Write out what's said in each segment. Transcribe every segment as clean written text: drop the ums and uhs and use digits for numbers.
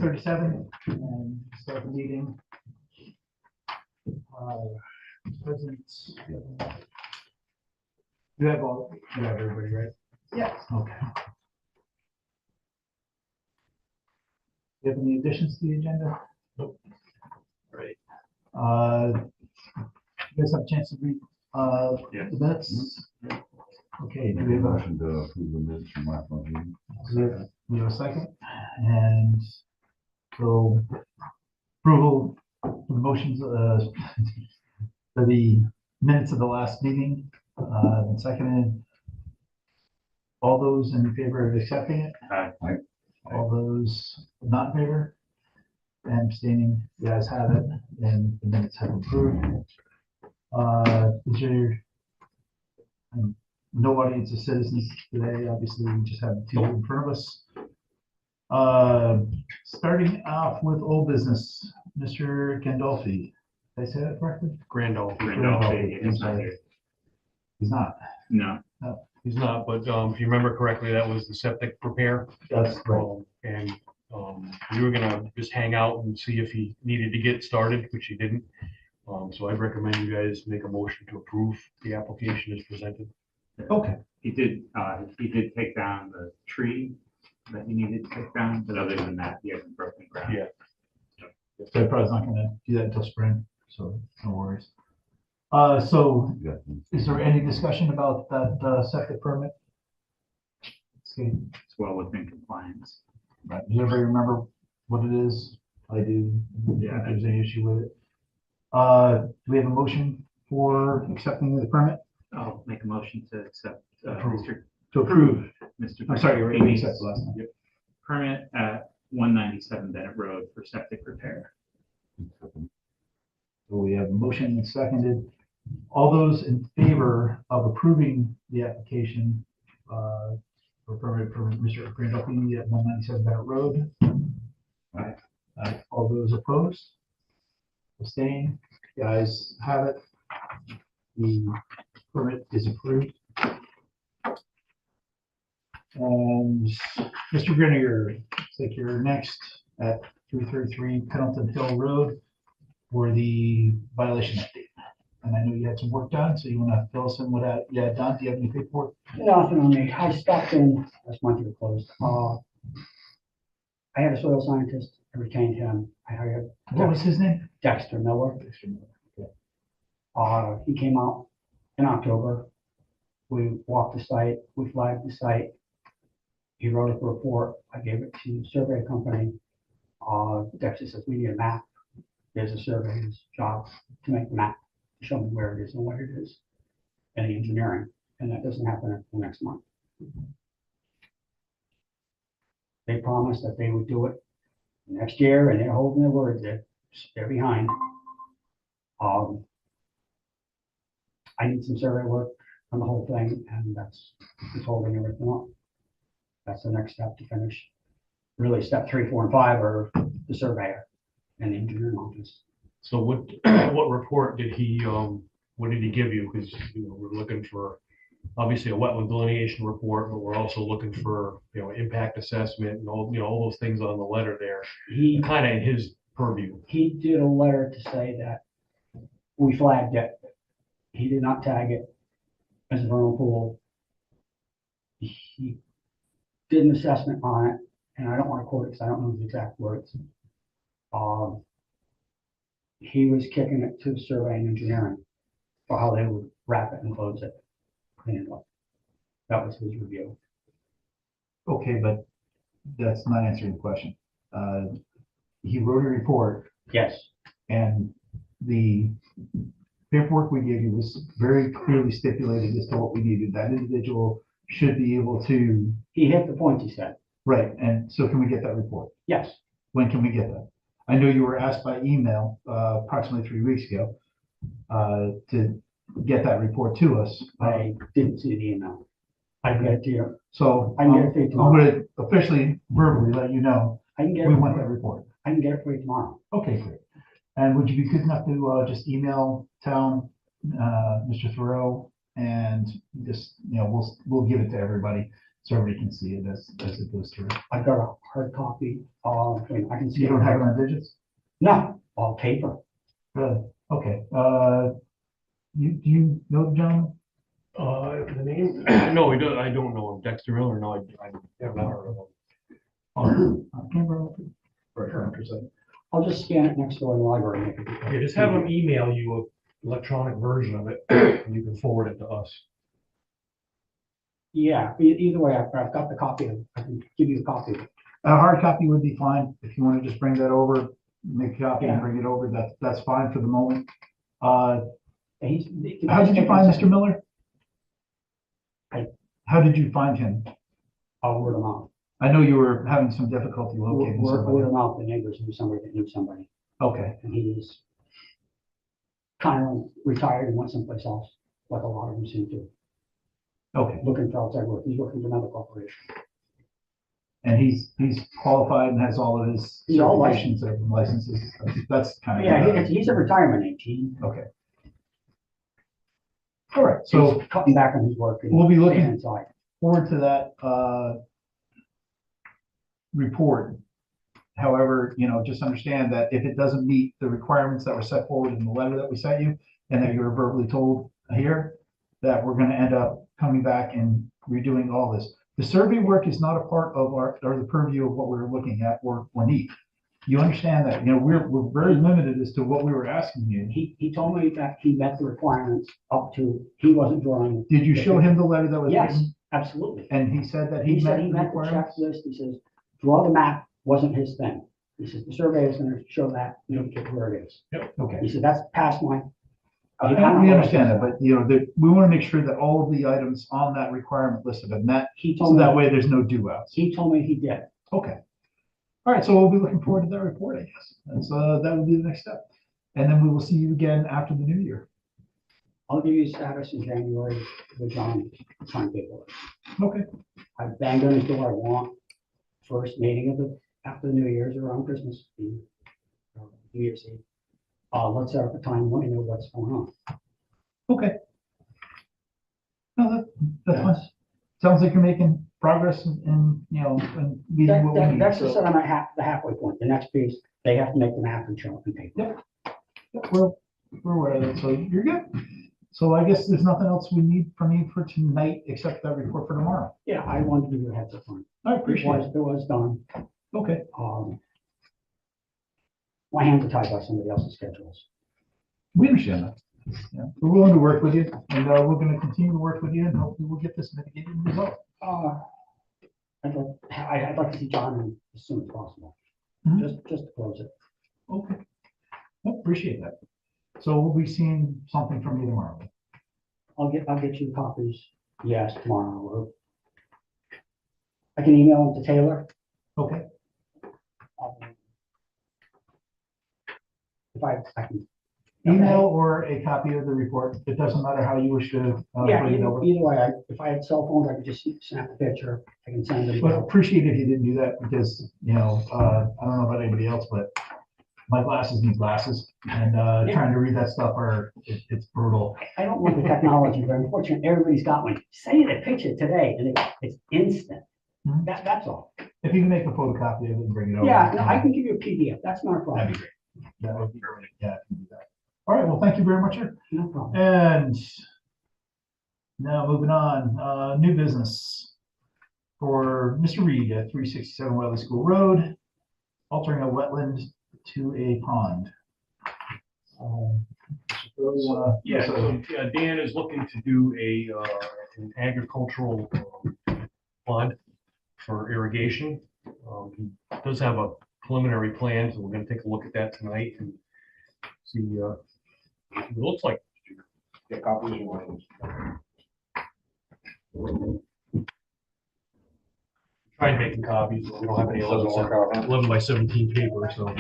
7:37 and start the meeting. President, you have everybody, right? Yes. Okay. Do you have any additions to the agenda? Nope. Right. You guys have a chance to read the minutes? Okay, do we have a motion to approve the minutes from last month's meeting? we have a second? And so approval of the motions for the minutes of the last meeting, and seconded. All those in favor of accepting it? Aye. All those not in favor? And abstaining, you guys have it, and the minutes have approved. Is there no audience of citizens today? Obviously, we just have two in front of us. Starting off with old business, Mr. Gandolfi. Did I say that correctly? Gandolfi. He's not. No. He's not, but if you remember correctly, that was the septic repair. That's right. And we were gonna just hang out and see if he needed to get started, which he didn't. So I recommend you guys make a motion to approve the application as presented. Okay. He did take down the tree that he needed to take down, but other than that, he hasn't broken ground. Yeah. So I'm probably not gonna do that until spring, so no worries. So Yeah. is there any discussion about that septic permit? Okay, It's well within compliance. right. Does everybody remember what it is? I do. Yeah. If there's any issue with it. Do we have a motion for accepting the permit? I'll make a motion to accept Approve. To approve. Mr. I'm sorry, you already Green's accepted last time. permit at 197 Bennett Road for septic repair. So we have a motion and seconded. All those in favor of approving the application for permit for Mr. Gandolfi at 197 Barrett Road? Aye. All those opposed? Abstain? Guys have it. The permit is approved. And Mr. Grenier, looks like you're next at 333 Pendleton Hill Road for the violation update. And I know you had some work done, so you want to fill us in with that? Yeah, Don, do you have any paperwork? Nothing on me. I stopped in last month, you were closed. I had a soil scientist. I retained him. I hired What was his name? Dexter Miller. He came out in October. We walked the site, we flagged the site. He wrote up a report. I gave it to the survey company. Dexter says, we need a map. There's a surveyor's job to make the map, to show me where it is and what it is, and the engineering, and that doesn't happen until next month. They promised that they would do it next year, and they're holding their word. They're behind. I need some survey work on the whole thing, and that's what's holding everything up. That's the next step to finish. Really, step 3, 4, and 5 are the surveyor and the engineering office. So what report did he what did he give you? Because we're looking for obviously a wetland delineation report, but we're also looking for impact assessment and all those things on the letter there. He Kind of in his purview. He did a letter to say that we flagged it. He did not tag it as a vernal pool. He did an assessment on it, and I don't want to quote it because I don't know his exact words. He was kicking it to survey and engineering for how they would wrap it and close it, clean it up. That was his review. Okay, but that's not answering the question. He wrote a report, Yes, and the paperwork we gave you was very clearly stipulated as to what we needed. That individual should be able to, he hit the point, he said. right, and so can we get that report? Yes, When can we get that? I know you were asked by email approximately 3 weeks ago to get that report to us. I didn't see the email. I can get it to you. So I can get it to you I'm tomorrow. going to officially verbally let you know I can get we it. want that report. I can get it for you tomorrow. Okay, great. And would you be good enough to just email town, Mr. Thoreau, and just we'll give it to everybody so everybody can see it as it goes through. I've got a hard copy, I can see. You don't have it on digits? No, on paper. Really? Okay, do you know the gentleman? The name, no, I don't know him. Dexter Miller, no, I have not heard of him. Oh, I can't remember. Very interesting. I'll just scan it next door in the library. and make it- Yeah, just have him email you an electronic version of it, and you can forward it to us. Yeah, either way, I've got the copy, I can give you a copy. A hard copy would be fine. If you want to just bring that over, make a copy and Yeah. bring it over, that's fine for the moment. And How did you find Mr. Miller? I- How did you find him? Word of mouth. I know you were having some difficulty locating Word somebody. of mouth, the neighbors knew somebody that knew somebody, Okay, and he was kind of retired and went someplace else, like a lot of them seem to, okay. looking for outside work, he's working for another corporation. And he's qualified and has all of his He's all certifications and licenses. That's kind of. Yeah, he's a retirement age, he, Okay. All right, so he's cutting back on his work. and we'll be looking- staying inside. forward to that report. However, just understand that if it doesn't meet the requirements that were set forward in the letter that we sent you, and that you were verbally told here, that we're gonna end up coming back and redoing all this. The survey work is not a part of or the purview of what we're looking at or need. You understand that, we're very limited as to what we were asking you. He told me that he met the requirements up to, he wasn't drawing. Did you show him the letter that was Yes, written? absolutely. And he said that He he said met he the met the requirements? checklist, he says, draw the map wasn't his thing. He says, the survey is gonna show that, indicate where it is. Okay. He said, that's past my. We understand that, but that we want to make sure that all of the items on that requirement list have been met, He so told that me, way there's no do outs. he told me he did. Okay. All right, so we'll be looking forward to that report, I guess. And so that would be the next step. And then we will see you again after the new year. I'll give you status in January with John, sign paperwork. Okay. I banged on his door, I want first meeting after the New Year's around Christmas Eve. New Year's Eve. Let's set up a time, let me know what's going on. Okay. No, that's fine. Sounds like you're making progress and and meeting what we need. That's so- just on the halfway point. The next piece, they have to make the map and show it in paper. Yeah, we're aware of it, so you're good. So I guess there's nothing else we need from you for tonight, except that report for tomorrow. Yeah, I wanted to give you a heads up on it. I appreciate it. It was done. Okay, My hands are tied by somebody else's schedules. we understand that. Yeah, we're willing to work with you, and we're gonna continue to work with you, and hopefully we'll get this mitigated and resolved. I'd like to see John in as soon as possible, Mhm. just to close it. Okay. Well, appreciate that. So we'll be seeing something from you tomorrow. I'll get you copies, yes, tomorrow, or I can email them to Taylor. Okay, If I can. email or a copy of the report. It doesn't matter how you wish to Yeah, bring it over. either way, if I had cell phones, I could just snap a picture, I can send them. But appreciate if you didn't do that because, I don't know about anybody else, but my glasses need glasses and trying to read that stuff it's brutal. I don't want the technology, but unfortunately, everybody's got one. Send a picture today and it's instant. Mhm. That's all. If you can make a photocopy of it and bring it over. Yeah, no, I can give you a PDF. That's not a That'd problem. be great. That would be great. Yeah, I can do that. All right, well, thank you very much, sir. No problem. And now moving on, new business for Mr. Reed at 367 Wellesley School Road, altering a wetland to a pond. Yeah, so Dan is looking to do an agricultural pond for irrigation. He does have a preliminary plan, so we're gonna take a look at that tonight and see what it looks like. Get copies of mine. Tried making copies, but we don't have any 11 by 17 paper, so.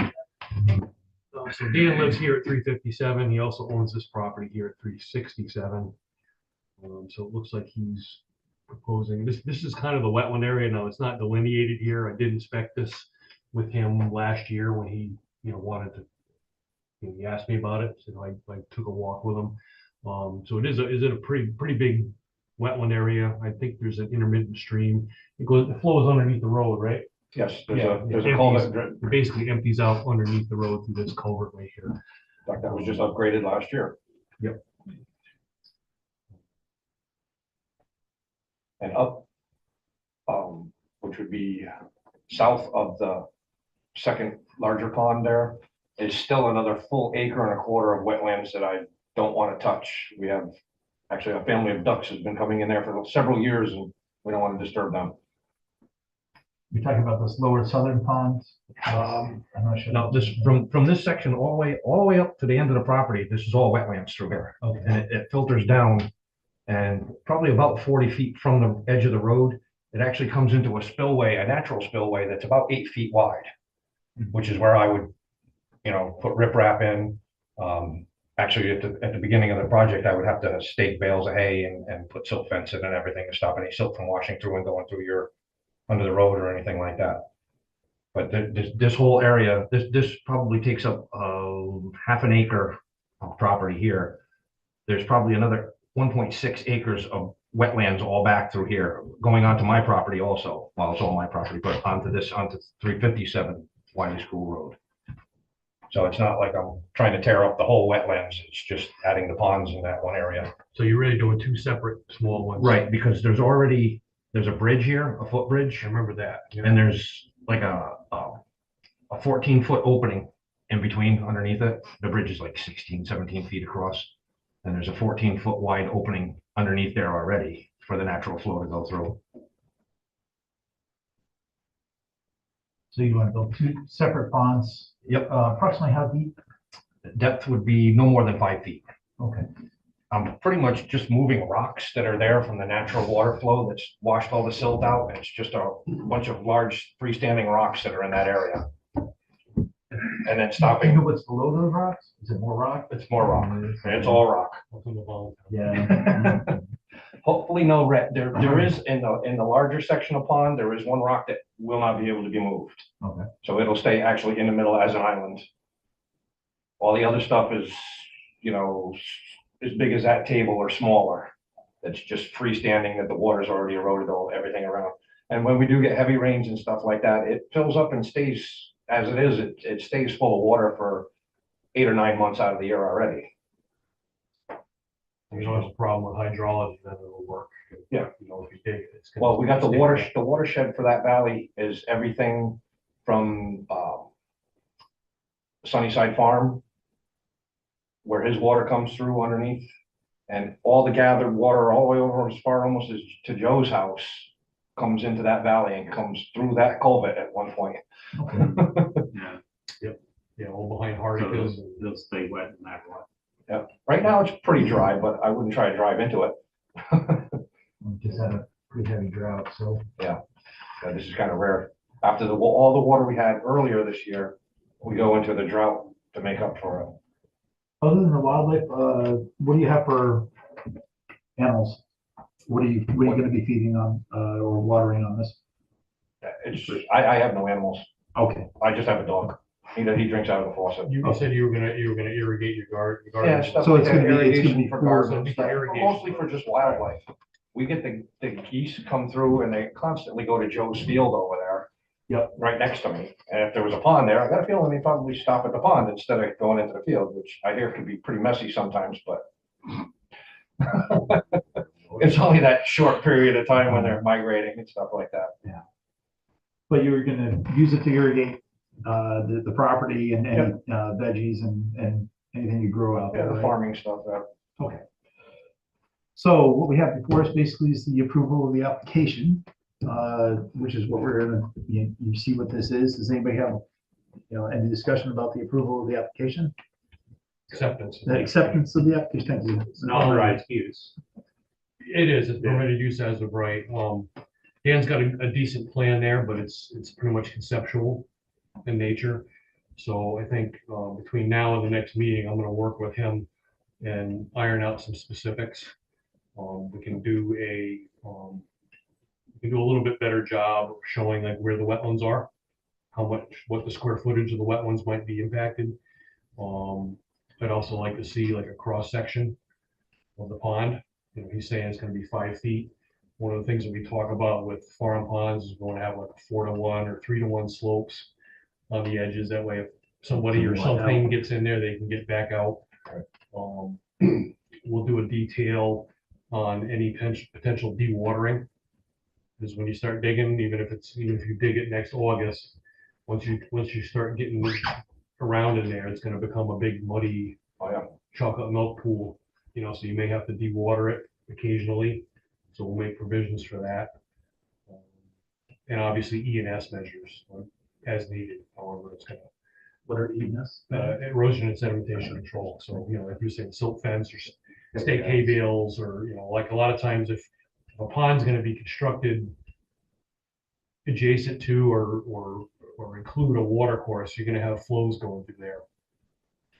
So Dan lives here at 357. He also owns this property here at 367. So it looks like he's proposing, this is kind of the wetland area. Now, it's not delineated here. I did inspect this with him last year when he, wanted to, he asked me about it, so I took a walk with him. So it is a pretty big wetland area. I think there's an intermittent stream. It flows underneath the road, right? Yes, Yeah, there's a it culvert, empties- It basically empties out underneath the road through this culvert right here. that was just upgraded last year. Yep. And up, which would be south of the second larger pond there, is still another full acre and a quarter of wetlands that I don't want to touch. We have, actually, a family of ducks has been coming in there for several years, and we don't want to disturb them. You're talking about this lower southern pond? Um, I'm not sure. Now, this, from this section all the way up to the end of the property, this is all wetlands through here. Okay. And it filters down, and probably about 40 feet from the edge of the road, it actually comes into a spillway, a natural spillway that's about 8 feet wide, which is where I would, put riprap in. Actually, at the beginning of the project, I would have to stake bales of hay and put silt fence in and everything to stop any silt from washing through and going through under the road or anything like that. But this whole area, this probably takes up half an acre of property here. There's probably another 1.6 acres of wetlands all back through here, going onto my property also. Well, it's all my property, but onto 357 Wiley School Road. So it's not like I'm trying to tear up the whole wetlands. It's just adding the ponds in that one area. So you're really doing two separate small ones. Right, because there's a bridge here, a footbridge, I remember that. Yeah. and there's like a 14-foot opening in between underneath it. The bridge is like 16, 17 feet across. And there's a 14-foot wide opening underneath there already for the natural flow to go through. So you want to build two separate ponds? Yep. Approximately how deep? Depth would be no more than 5 feet. Okay. I'm pretty much just moving rocks that are there from the natural water flow that's washed all the silt out. It's just a bunch of large freestanding rocks that are in that area. And then Do you know stopping, what's below those rocks? Is it more rock? it's more rock. It's all rock. Welcome to Voluntown. Yeah. Hopefully no red. There is in the larger section of pond, there is one rock that will not be able to be moved. Okay. So it'll stay actually in the middle as an island. All the other stuff is, as big as that table or smaller. It's just freestanding that the water's already eroded everything around. And when we do get heavy rains and stuff like that, it fills up and stays as it is. It stays full of water for 8 or 9 months out of the year already. You don't have a problem with hydrology, then it'll work. Yeah. If you dig it, it's gonna Well, we got the stay. the watershed for that valley is everything from Sunnyside Farm, where his water comes through underneath, and all the gathered water all the way over as far almost as to Joe's house comes into that valley and comes through that culvert at one point. Okay. Yeah, Yeah, all behind so Hardica's. they'll stay wet no matter what. Right now, it's pretty dry, but I wouldn't try to drive into it. We just had a pretty heavy drought, so. This is kind of rare. After all the water we had earlier this year, we go into the drought to make up for it. Other than the wildlife, what do you have for animals? What are you gonna be feeding on, or watering on this? I have no animals. Okay. I just have a dog. He drinks out of the faucet. You said you were gonna irrigate your garden. Yeah, stuff So like it's that, gonna be irrigation for for- gardens so and you stuff, can but irrigate. mostly for just wildlife. We get the geese come through and they constantly go to Joe's field over there. Yep. Right next to me. And if there was a pond there, I got a feeling they'd probably stop at the pond instead of going into the field, which I hear can be pretty messy sometimes, but it's only that short period of time when they're migrating and stuff like that. But you were gonna use it to irrigate, the property and any, veggies and anything you grow out Yeah, there, the right? farming stuff. Okay. So what we have before us basically is the approval of the application, which is what we're gonna, you see what this is. Does anybody have, any discussion about the approval of the application? Acceptance. The acceptance of the application? Thank you. It's an authorized use. It is, it's permitted use as of right. Dan's got a decent plan there, but it's pretty much conceptual in nature. So I think, between now and the next meeting, I'm gonna work with him and iron out some specifics. We can do we can do a little bit better job of showing like where the wetlands are, what the square footage of the wetlands might be impacted. I'd also like to see like a cross section of the pond, he's saying it's gonna be 5 feet. One of the things that we talk about with farm ponds is going to have like 4-to-1 or 3-to-1 slopes on the edges. That way, if somebody or something gets in there, they can get back out. We'll do a detail on any potential dewatering. Because when you start digging, even if you dig it next August, once you start getting around in there, it's gonna become a big muddy Oh, yeah. chocolate milk pool, so you may have to dewater it occasionally. So we'll make provisions for that. And obviously E&S measures as needed, however it's gonna. What are ENS? Erosion and sedimentation control. So, like you're saying, silt fence or stake hay bales, or, like a lot of times if a pond's gonna be constructed adjacent to or include a water course, you're gonna have flows going through there.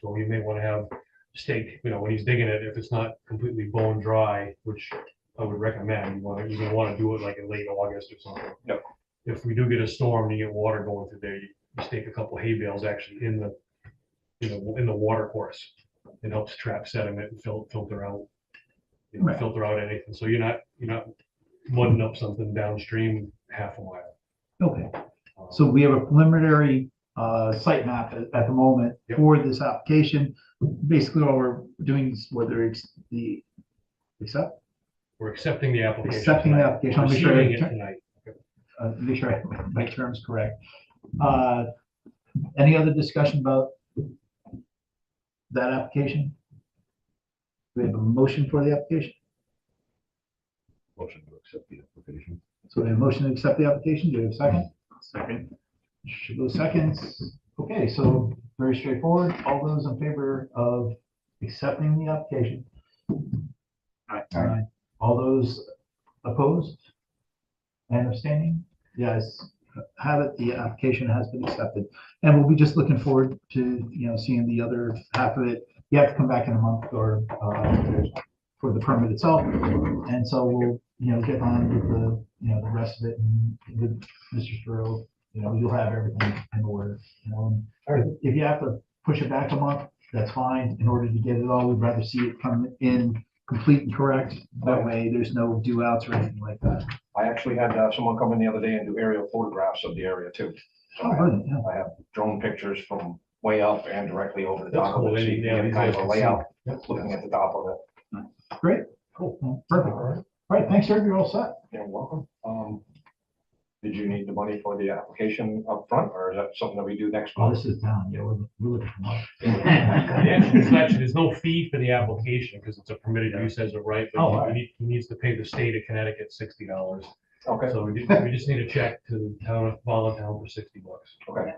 So you may want to have stake, when he's digging it, if it's not completely bone dry, which I would recommend, you're gonna want to do it like in late August or something. Yep. If we do get a storm and you get water going through there, you stake a couple hay bales actually in the water course. It helps trap sediment and filter out, Right. filter out anything. So you're not mudding up something downstream half a mile. Okay, so we have a preliminary site map at the moment Yep. for this application. Basically, all we're doing is whether it's the We're accepting the application. accepting the tonight. application. I'll We're make sure receiving it tonight. make sure my term's correct. Any other discussion about that application? We have a motion for the application. Motion to accept the application. So we have a motion to accept the application. Do we have a second? Second. Those seconds. Okay, so very straightforward. All those in favor of accepting the application? Aye. All those opposed and abstaining? Yes, have it. The application has been accepted. And we'll be just looking forward to, seeing the other half of it. You have to come back in a month or for the permit itself. And so we'll, get on with the rest of it and with Mr. Sparrow, you'll have everything in order. If you have to push it back a month, that's fine. In order to get it all, we'd rather see it come in complete and correct. That way there's no do outs or anything like that. I actually had someone come in the other day and do aerial photographs of the area too. So Oh, brilliant, yeah. I have drone pictures from way up and directly over the top of Cool. it. So you Yeah, can get kind of a layout, Yep. looking at the top of it. Great. Cool. Perfect. All right, thanks, sir. You're all set. You're welcome. Did you need the money for the application up front, or is that something that we do next Oh, month? this is down. Yeah, we're looking for money. Actually, there's no fee for the application because it's a permitted use as of right, Oh, all but right. he needs to pay the state of Connecticut $60. Okay, So we just need a check to the town of Voluntown for $60. okay,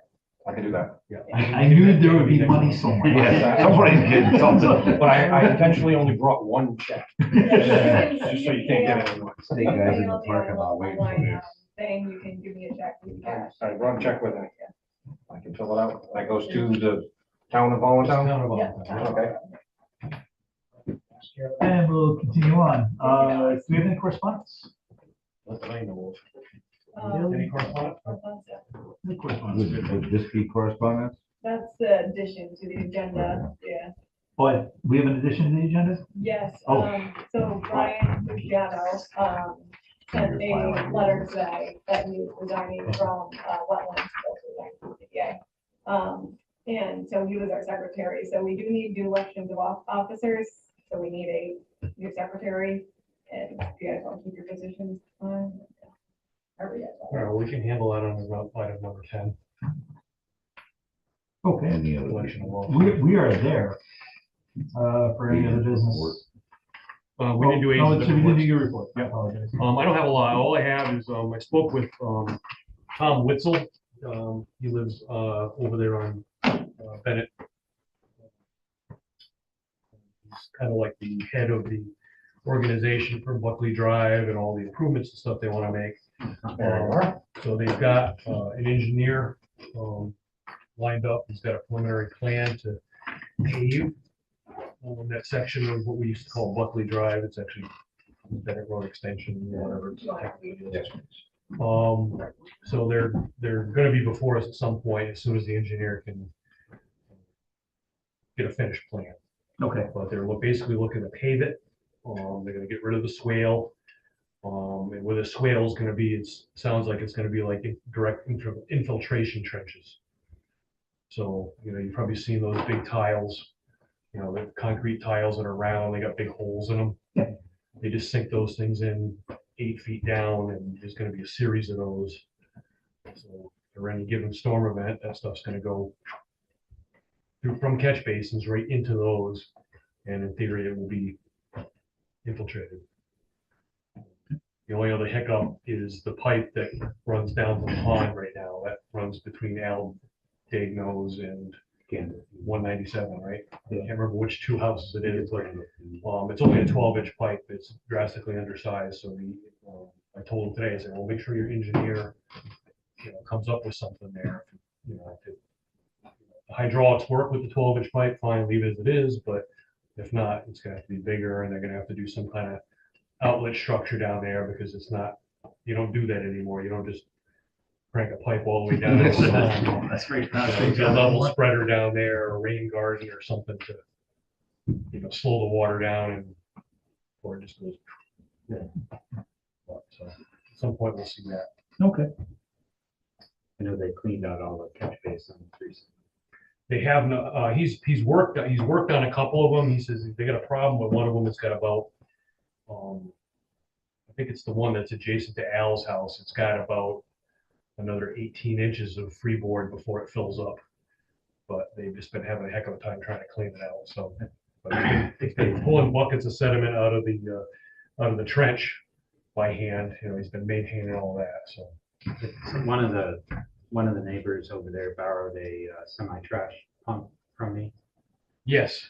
I can do that. Yeah. I knew there would be money somewhere. Yeah, somebody's getting something. But I intentionally only brought one check. Just so you can't get it anymore. Hey, guys, in the parking lot waiting for this. Saying you can give me a check for the cash. I brought a check with me. I can fill it out. That goes to the town of Voluntown. Town of Yeah. Voluntown. Okay. And we'll continue on. Do we have any correspondence? Not that I know of. Um, Any correspondence? No correspondence. Would this be correspondence? That's the addition to the agenda, yeah. But we have an addition to the agenda? Yes, Oh. so Brian Luciano, sent a letter today that he's resigning from, wetlands, CPA. And so he was our secretary, so we do need new elections of officers, so we need a new secretary. And if you guys want to keep your positions on. However you guys want. All right, well, we can handle that on item number 10. Okay. Any other? Election of law. We are there for any other business. We didn't do Oh, agents so and we didn't do reports. your report. I apologize. I don't have a lot. All I have is, I spoke with, Tom Witzel. He lives, over there on, Bennett. He's kind of like the head of the organization for Buckley Drive and all the improvements and stuff they want to make. There you are. So they've got, an engineer, lined up. He's got a preliminary plan to pave that section of what we used to call Buckley Drive. It's actually Bennett Road Extension, whatever. it's technically is. So they're gonna be before us at some point, as soon as the engineer can get a finished plan. Okay, But they're basically looking to pave it They're gonna get rid of the swale. And where the swale is gonna be, it sounds like it's gonna be like direct infiltration trenches. So, you've probably seen those big tiles, the concrete tiles that are round, they got big holes in them. Yeah. They just sink those things in 8 feet down, and there's gonna be a series of those. So for any given storm event, that stuff's gonna go through from catch basins right into those, and in theory, it will be infiltrated. The only other hiccup is the pipe that runs down to the pond right now, that runs between Al Dagno's and 197, right? I can't remember which two houses it is, but it's only a 12-inch pipe. It's drastically undersized, so I told him today, I said, well, make sure your engineer, comes up with something there. If the hydraulics work with the 12-inch pipe, fine, leave it as it is, but if not, it's gonna have to be bigger, and they're gonna have to do some kind of outlet structure down there, because it's not, you don't do that anymore. You don't just crank a pipe all the way down. That's great. Maybe a level spreader down there, or a rain garden or something to, slow the water down, and or it just goes. So at some point we'll see that. Okay. I know they cleaned out all the catch basins recently. They have no, he's worked on a couple of them. He says they got a problem with one of them. It's got about, I think it's the one that's adjacent to Al's house. It's got about another 18 inches of freeboard before it fills up. But they've just been having a heck of a time trying to clean it out. So, but he's been pulling buckets of sediment out of the trench by hand. He's been maintaining all that. So One of the neighbors over there borrowed a semi-trash pump from me yes,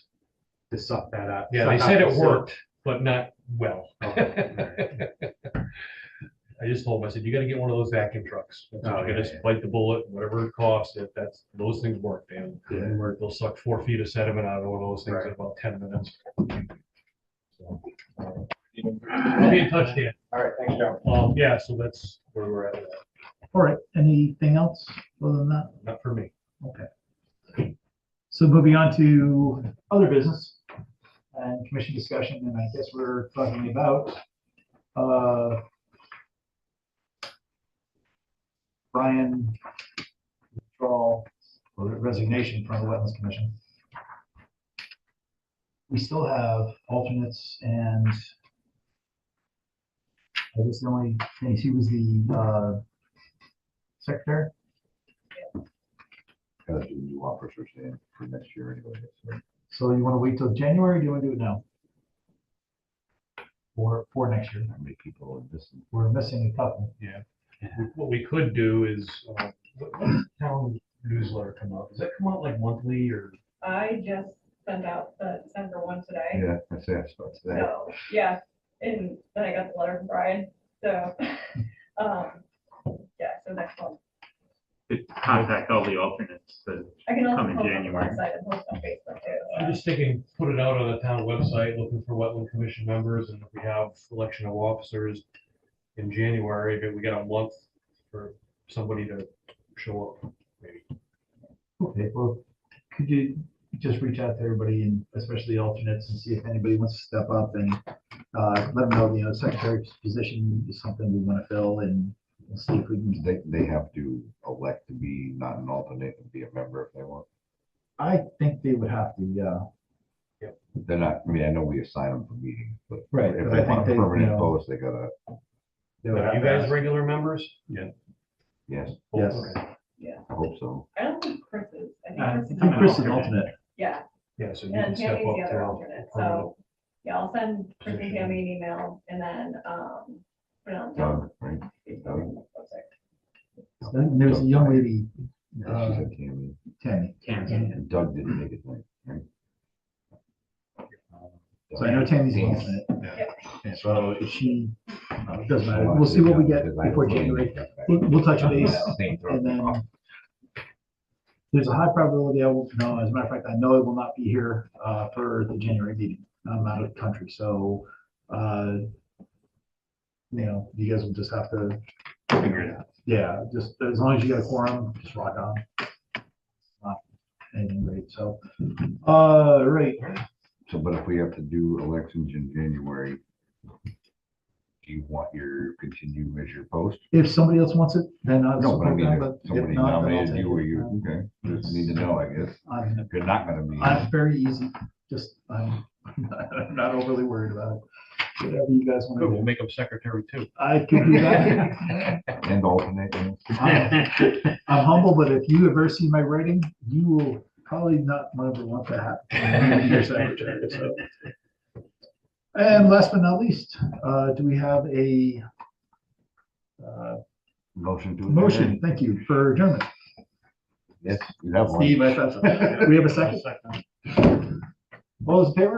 to suck that up. yeah, they suck said out it the silt. worked, but not well. Okay, I just told him, I said, you gotta get one of those vacuum trucks. That's what Oh, you gotta yeah. bite the bullet, whatever it costs, those things work, Dan. Yeah. They'll suck 4 feet of sediment out of one of those things in Right. about 10 minutes. So, I'll be in touch, Dan. All right, thanks, Joe. Yeah, so that's where we're at with that. All right, anything else other than that? Not for me. Okay. So moving on to other business and commission discussion, and I guess we're talking about Brian withdrawal or resignation from the Wetlands Commission. We still have alternates, and I guess the only thing, he was the secretary. Gotta do new officers in for next year anyway, so. So you want to wait till January, or do you want to do it now? For next year? How many people are missing? We're missing a couple. What we could do is, what's the town newsletter come out? Does that come out like monthly or? I just sent out the December one today. Yeah, I say I started today. So, yeah, and then I got the letter from Brian, so, yeah, so next month. Contact all the alternates. I can also Come in post on the January. website and post on Facebook too. I'm just thinking, put it out on the town website, looking for wetland commission members, and if we have election of officers in January, then we got a month for somebody to show up, maybe. Okay, well, could you just reach out to everybody, and especially the alternates, and see if anybody wants to step up and let them know, secretary's position is something we want to fill, and we'll see if we can. They have to elect to be not an alternate and be a member if they want. I think they would have to, yeah. They're not, I mean, I know we assign them for meetings, but Right, if but they I want think a they, permanent post, they gotta, they would Are have you to guys ask. regular members? yes, Yes. Okay. I hope so. I don't think Chris is, I Chris is. think Chris is an alternate. alternate. Yeah, Yeah, so you and can step Tammy's the up other to. alternate, so, yeah, I'll send Chris and Tammy an email and then, put it on. Doug, right? Facebook. Then there's a young lady, She Uh, said Tammy. Tammy. And Doug didn't make it, right? So I know Tammy's an alternate. Yeah, so if she, it doesn't matter. We'll see what we get before January. We'll touch base, and then there's a high probability I will, no, as a matter of fact, I know I will not be here for the January meeting. I'm out of the country, so you guys will just have to Figure it out. yeah, just as long as you got a quorum, just rock on. Not anything great, so, right. So, but if we have to do elections in January, do you want your, continue as your post? If somebody else wants it, then I'll No, but I support mean, them, if but if somebody not, then I'll nominated take you or it. you, okay, just need to know, I guess. I'm, If you're not gonna be. I'm very easy, just, I'm not overly worried about it. Whatever you guys want Good, to we'll do. make him secretary too. I could do that. And alternate. I'm humble, but if you ever see my writing, you will probably not ever want that happen. Your secretary, so. And last but not least, do we have a Motion to. motion? adjourn. Thank you for adjournment. Yes, you have one. Steve, I thought so. We have a second? All those in favor?